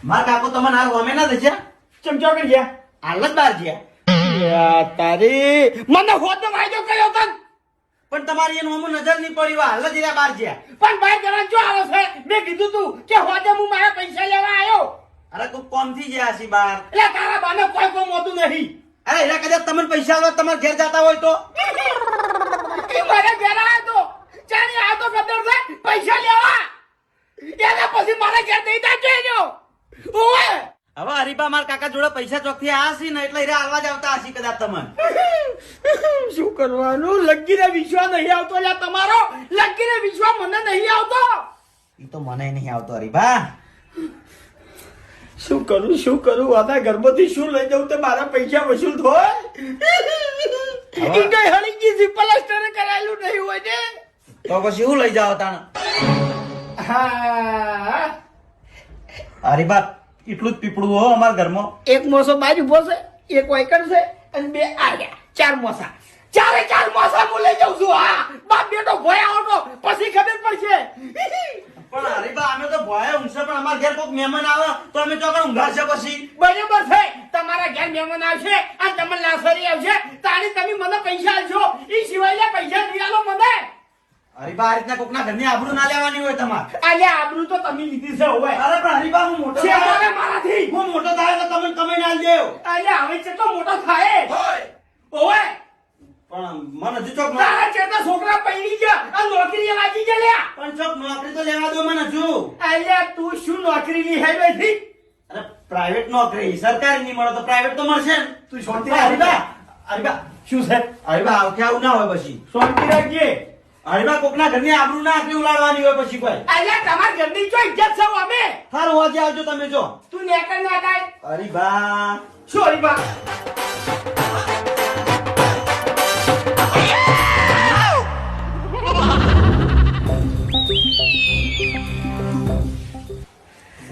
માર કાકો તમને હાલ ગમે ના દે ચમચો કરી ગયા હાલ જ બહાર ગયા તારી મને હોતો વાયદો કર્યો તન પણ તમારી એનો અમુ નજર નહીં પડી હાલ જ રહ્યા બહાર ગયા પણ ભાઈ જરા જો આવે છે મેં કીધું તું કે હોતે હું મારા પૈસા લેવા આવ્યો અરે તું કોમથી ગયા છી બહાર એટલે તારા બાને કોઈ કોમ હોતું નહીં અરે એના કદાચ તમને પૈસા આવે તમારે ઘેર જતા હોય તો એ મારા ઘેર આવ્યો તો ચાલી આવ્યો તો ખબર છે પૈસા લેવા એના પછી મારા ઘેર નહીં દાચેજો ઓએ હવે હરીબા માર કાકા જોડે પૈસા ચોકથી આયા છે ને એટલે એરા આલવા જ આવતા હશે કદાચ તમને શું કરવાનું લગીને વિશ્વાસ નહીં આવતો લ્યા તમારો લગીને વિશ્વાસ મને નહીં આવતો ઈ તો મને નહીં આવતો હરીબા શું કરું આના ઘરમાંથી શું લઈ જાઉં તો મારા પૈસા વસૂલ થાય ઈ કઈ હળીજી સી પ્લાસ્ટર કરાયેલું નહીં હોય ને તો પછી હું લઈ જાવ તાણ હા હરીબા એટલું જ પીપળું હો અમારા ઘરમાં એક મોસો બાજુ ઉભો છે એક વાયકર છે અને બે આવ્યા ચાર મોસા ચાર મોસા હું લઈ જાઉં છું હા બાપ બેટો ભોયા આવતો પછી ખબર પડશે પણ હરીબા અમે તો ભોય ઊંઘશે પણ અમારા ઘેર કોઈક મહેમાન આવે તો અમે ચોકડ ઊંઘાડશે પછી બરાબર છે તમારા ઘેર મહેમાન આવશે અને તમને લાસરી આવશે તાણી તમે મને પૈસા આલશો એ સિવાય પૈસા નહીં આલો મને હરીબા આ રીતના કોકના ઘરની આબરૂ ના લેવાની હોય તમારે આલ્યા આબરૂ તો તમે લીધી છે હવે અરે પણ હરીબા હું મોટો છે મને મારાથી હું મોટો થાય તો તમે કમાઈને આલ દેવ આલ્યા હવે કેટલો મોટો થાય ઓય પણ મને હજુ ચોક તારા ચેતા છોકરા પૈણી ગયા આ નોકરી લાગી ગયા લ્યા પણ ચોક નોકરી તો લેવા દો મને હજુ આલ્યા તું શું નોકરી લી હે બેઠી અરે પ્રાઇવેટ નોકરી સરકારી નહીં મળે તો પ્રાઇવેટ તો મળશે ને તું શાંતિ હરીબા શું છે હરીબા આવખે આવું ના હોય પછી શાંતિ રાખજે હરીબા કોકના ઘરની આબરૂ ના આટલી ઉલાડવાની હોય પછી કોઈ આલ્યા તમાર ઘરની જો ઇજ્જત છે અમે સારું વાજે આવજો તમે જો તું નેકર ના થાય હરીબા શું હરીબા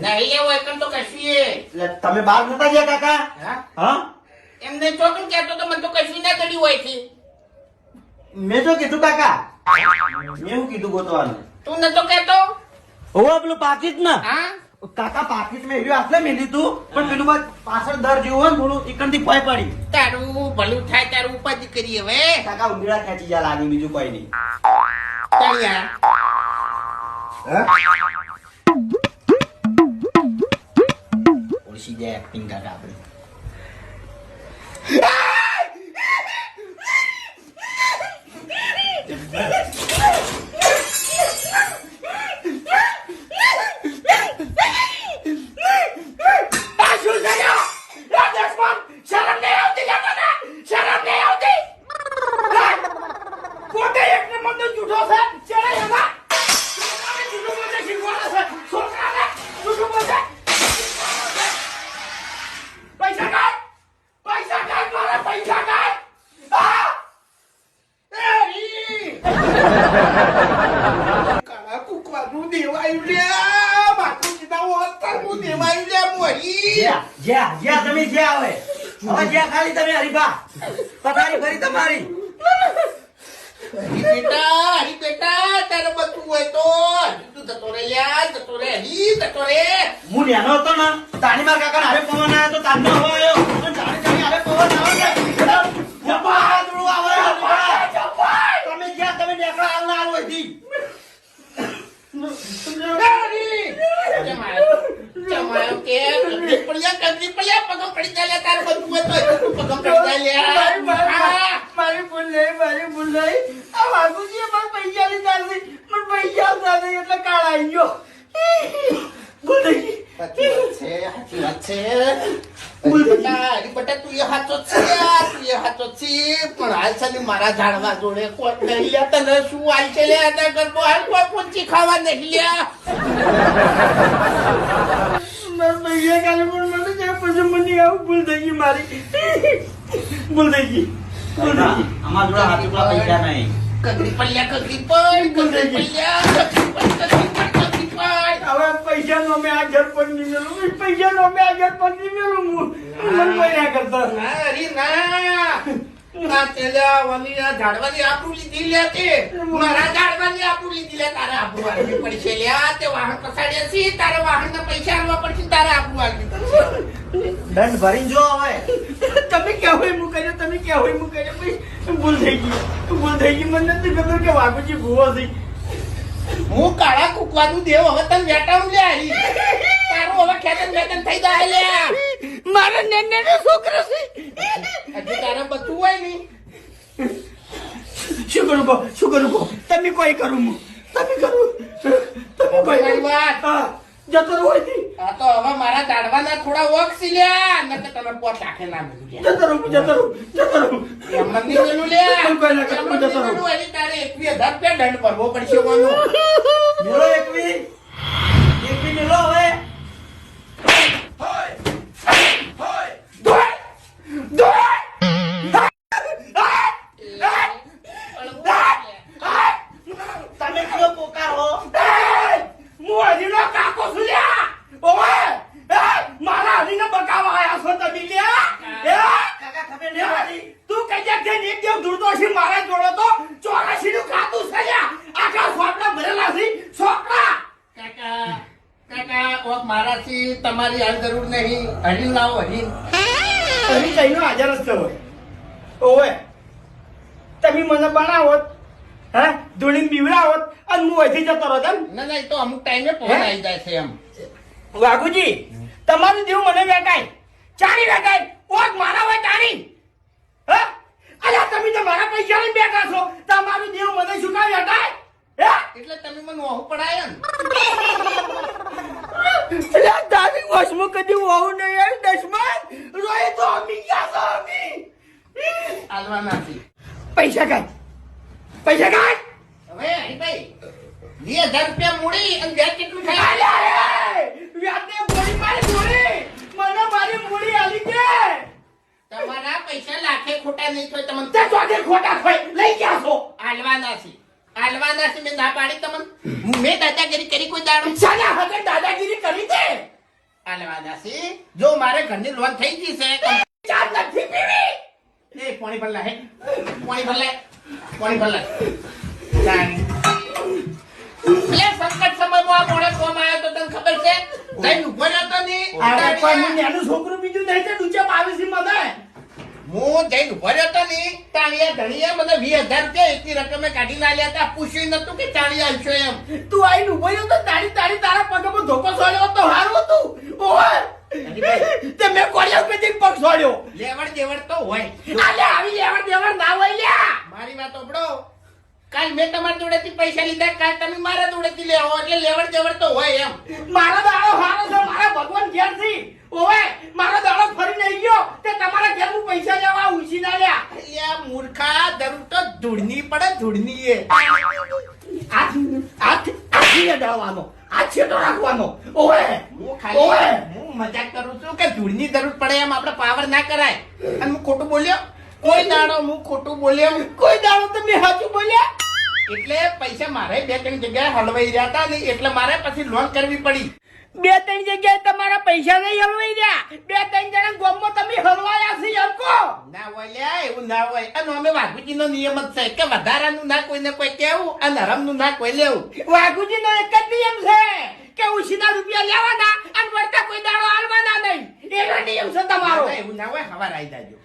નહીં એવું એકમ તો કશું એટલે તમે બહાર નતા ગયા કાકા હા એમને ચોકન કહેતો તો મને તો કશું ના જડ્યું હોય છે મેં તો કીધું કાકા મેં શું કીધું ગોતવાનું તું નતો કહેતો હોવા પેલું પાકીટ ને હા કાકા પાકીટ મેં એવી આટલે મેલી તું પણ પેલું બાદ પાછળ દર જેવું હોય ને થોડું એકંદી પોય પડી તારું ભલું થાય તારું ઉપાધિ કરી હવે કાકા ઊંઘડા ખેંચી જા લાગી બીજું કોઈ નહીં ઓળખી જાય એક્ટિંગ કાકા આપણી તમે જ્યાં આવે હવે જ્યાં ખાલી તમે હરીબા પથારી ફરી તમારી હરી બેટા તારે બધું હોય તો તું જતો રે યાર જતો રે હું નેનો હતો ને તાણી માર કાકા હારે પવન આવ્યો તો તારનો હવા આવ્યો અને તાણી હારે પવન આવે છે તમે જ્યાં તમે નેકળા હાલ ના આવો હતી જમાયો કે કગરી પડ્યા પગમ પડી જાય તારે બધું હોય તો પગમ પડી જાય મારી ભૂલ નહીં આ વાગુજી પણ પૈસા લીધા છે પણ પૈસા સાથે એટલે કાળ આવી ગયો ભૂલ થઈ સાચી વાત છે બેટા તું એ હાચો છે પણ હાલ છે ને મારા ઝાડવા જોડે કોઈ નહીં લ્યા તને શું હાલ છે લે આના કરતો હાલ કોઈ પૂંચી ખાવા નહીં લ્યા ભૈયા કાલે પણ મને ત્યાં પછી મને આવું ભૂલ થઈ ગઈ મારી ભૂલ થઈ ગઈ અમારા જોડે હાથ ઉપલા પૈસા નહીં કગરી પડ્યા હવે પૈસા નો મેં આ ઘર પર નહીં મેલું પૈસા નો મેં આ ઘર પર નહીં મેલું મને કોઈ ના કરતા ના આ તેલા વાલી આ ઝાડવાની આબરૂ લીધી લે તે. મારા ઝાડવાની આબરૂ લીધી લે, તારે આબરૂ આલવી પડશે લે. આ તે વાહન પછાડ્યા છે, તારે વાહનના પૈસા આલવા પડશે, તારે આબરૂ આલવી પડશે. દંડ ભરીને જો હવે. તમે ક્યાં હોય હું કર્યો, તમે ક્યાં હોય હું કર્યો. ભાઈ ભૂલ થઈ ગઈ, મને નથી ખબર કે વાઘુજી ભૂવો થઈ. હું કાળા કુકવાનું દેવ હવે તને વેટાણું લે આરી. તારું હવે ખેતન વેતન થઈ જાય લે. મારા નેનો છોકરો છે. હજુ તારે બધું હોય ને. શું કરું કહો તમે કોઈ કરું હું, તમે કરું તમે કોઈ મારી વાત. હા, જતો રહો અહીંથી. આ તો હવે મારા દાડવાના થોડા વોક સી લ્યા, નકર તમે પોટ રાખે ના મેલું લ્યા. જતો રહું. એમ નહીં મેલું લ્યા. કોઈ કોઈ ના કરે, એમ જતો નહીં રહું. મેલું, એની તારે 21,000 રૂપિયા દંડ ભરવો પડશે કોનો. મેલો એકવી મેલો હવે. તમે કયો પોકાર હો? હું હરીનો કાકો છું લ્યા. ઓવે મારા હરીને બકાવા આયા છો તમે લ્યા. કાકા ખબર નહીં પડી. તું કઈ જગ્યાએ એક દેવ દૂરતો છે, મારા જોડો તો 84 નું ખાતું છે લ્યા. આખા સોપડા ભરેલા છે, સોપડા. કાકા ઓક મારાથી તમારી હાલ જરૂર નહીં. હરીન લાવો હરીન. હરી કઈનો હાજર જ થયો. ઓવે તમે મને બનાવોત, હે ધૂળીને બીવડાવોત અને હું અહીંથી જતો રહો એમ. ના ના, એ તો અમુક ટાઈમે ફોન આવી જાય છે એમ. વાઘુજી તમારું દેવ મને વેકાય, ચારી વેકાય, ઓગ મારા હોય ચારી. હે અલ્યા તમે તો મારા પૈસા લઈને બેઠા છો, તમારું દેવ મને શું કામ વેકાય? હે એટલે તમે મને ઓહુ પડાય ને. અલ્યા તારી વશમાં કદી હોવું નહીં આવી દશમન. રોય તો અમી ગયા છો અમી. આલવા નથી. પૈસા કાઢ. હવે હરીભાઈ 20,000 રૂપિયા મૂડી અને વ્યાજ કેટલું થાય? અલ્યા એ વ્યાજને ગોળી મારી ગોળી. મને મારી મૂડી આલી કે તમારા પૈસા લાખે ખોટા નહીં થાય તમને. તે ચોથે ખોટા ખોઈ લઈ ગયા છો. આલવાના છે મેં ના પાડી તમને. મેં દાદાગીરી કરી કોઈ દાડો? શાના હાથે દાદાગીરી કરી છે? આલવાના છે. જો મારે ઘરની લોન થઈ ગઈ છે. ચા નથી પીવી. એ પાણી ભરલા હે, પાણી ભરલા. સંકટ સમયમાં આ મોડે કોમ આવ્યો તો તને ખબર છે? જઈને ઉભો રહેતો નહીં. આ પણ હું નાનું છોકરું બીજું નહીં તે ડૂચા આવે છે મને. હું જઈને ઉભો રહેતો નહીં. તાળીયા ધણીયા મને 20,000 રૂપિયા એકની રકમે કાઢી ના લ્યા તા. પૂછ્યું નતું કે ચાળી આવશો એમ. તું આઈને ઉભો રહ્યો તો તારી તારા પગમાં ધોકો છોડ્યો તો હારું હતું. ઓય તે મેં કોળિયા ઉપરથી પગ છોડ્યો. લેવડ દેવડ તો હોય. આલે આવી લેવડ દેવડ ના હોય લ્યા. મારી વાત ઓબડો. કાલ મેં તમારી જોડેથી પૈસા લીધા, કાલ તમે મારા જોડેથી લેવો, એટલે લેવડ દેવડ તો હોય એમ. મારો દાડો હારો છે, મારા ભગવાન ઘેર થી. ઓય મારો દાડો ફરી નહીં ગયો તે તમારા ઘેર હું પૈસા લેવા ઉછી ના લ્યા. અલ્યા મૂર્ખા, જરૂર તો ધૂળની પડે, ધૂળની એ. આથી અડાવવાનો, આ છેટો રાખવાનો. ઓય હું ખાલી હું મજાક કરું છું કે ધૂળની જરૂર પડે એમ આપણે પાવર ના કરાય. અને હું ખોટું બોલ્યો? કોઈ દાડો હું ખોટું બોલ્યો? કોઈ દાડો તમે સાચું બોલ્યા. એટલે પૈસા મારે 2-3 જગ્યાએ હલવાઈ રહ્યા હતા ને, એટલે મારે પછી લોન કરવી પડી. 2-3 જગ્યાએ તમારા પૈસા નહીં હલવાઈ રહ્યા. 2-3 જણા ગામમાં તમે હલવાયા છે એમ કહો. ના હોય લ્યા, એવું ના હોય. અને અમે વાઘુજીનો નિયમ જ છે કે વધારાનું ના કોઈને કોઈ કહેવું અને હરામનું ના કોઈ લેવું. વાઘુજીનો એક જ નિયમ છે કે ઉછીના રૂપિયા લેવાના અને વળતા કોઈ દાડો હાલવાના નહીં. એનો નિયમ છે તમારો. ના, એવું ના હોય. હવાર આવી જાજો.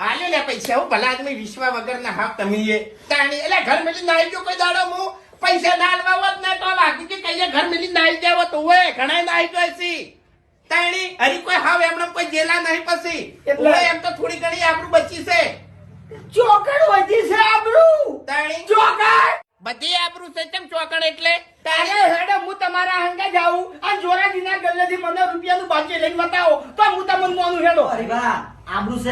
આલ્યો લે પૈસા. હું ભલા આદમી વિશ્વા વગરના હાફ તમે એ તાણી. એટલે ઘર મેલી નાઈ ગયો કોઈ દાડો હું પૈસા ના આલવા હોત ને તો વાઘુજી કહીએ ઘર મેલી નાઈ ગયા તો હોય ઘણા નાઈ ગયો છે તાણી. હરી કોઈ હાવ એમને કોઈ જેલા નહીં પછી. એટલે એમ તો થોડી ઘણી આબરૂ બચી છે. ચોકડ વધી છે આબરૂ. તાણી ચોકડ બધી આબરૂ છે. કેમ ચોકડ એટલે? તારે હેડે હું તમારા હંગા જાઉં અને જોરાજીના ગલ્લેથી મને રૂપિયાનું બાકી લઈને બતાવો તો હું તમને મોનું હેડો. અરે બા આબરૂ છે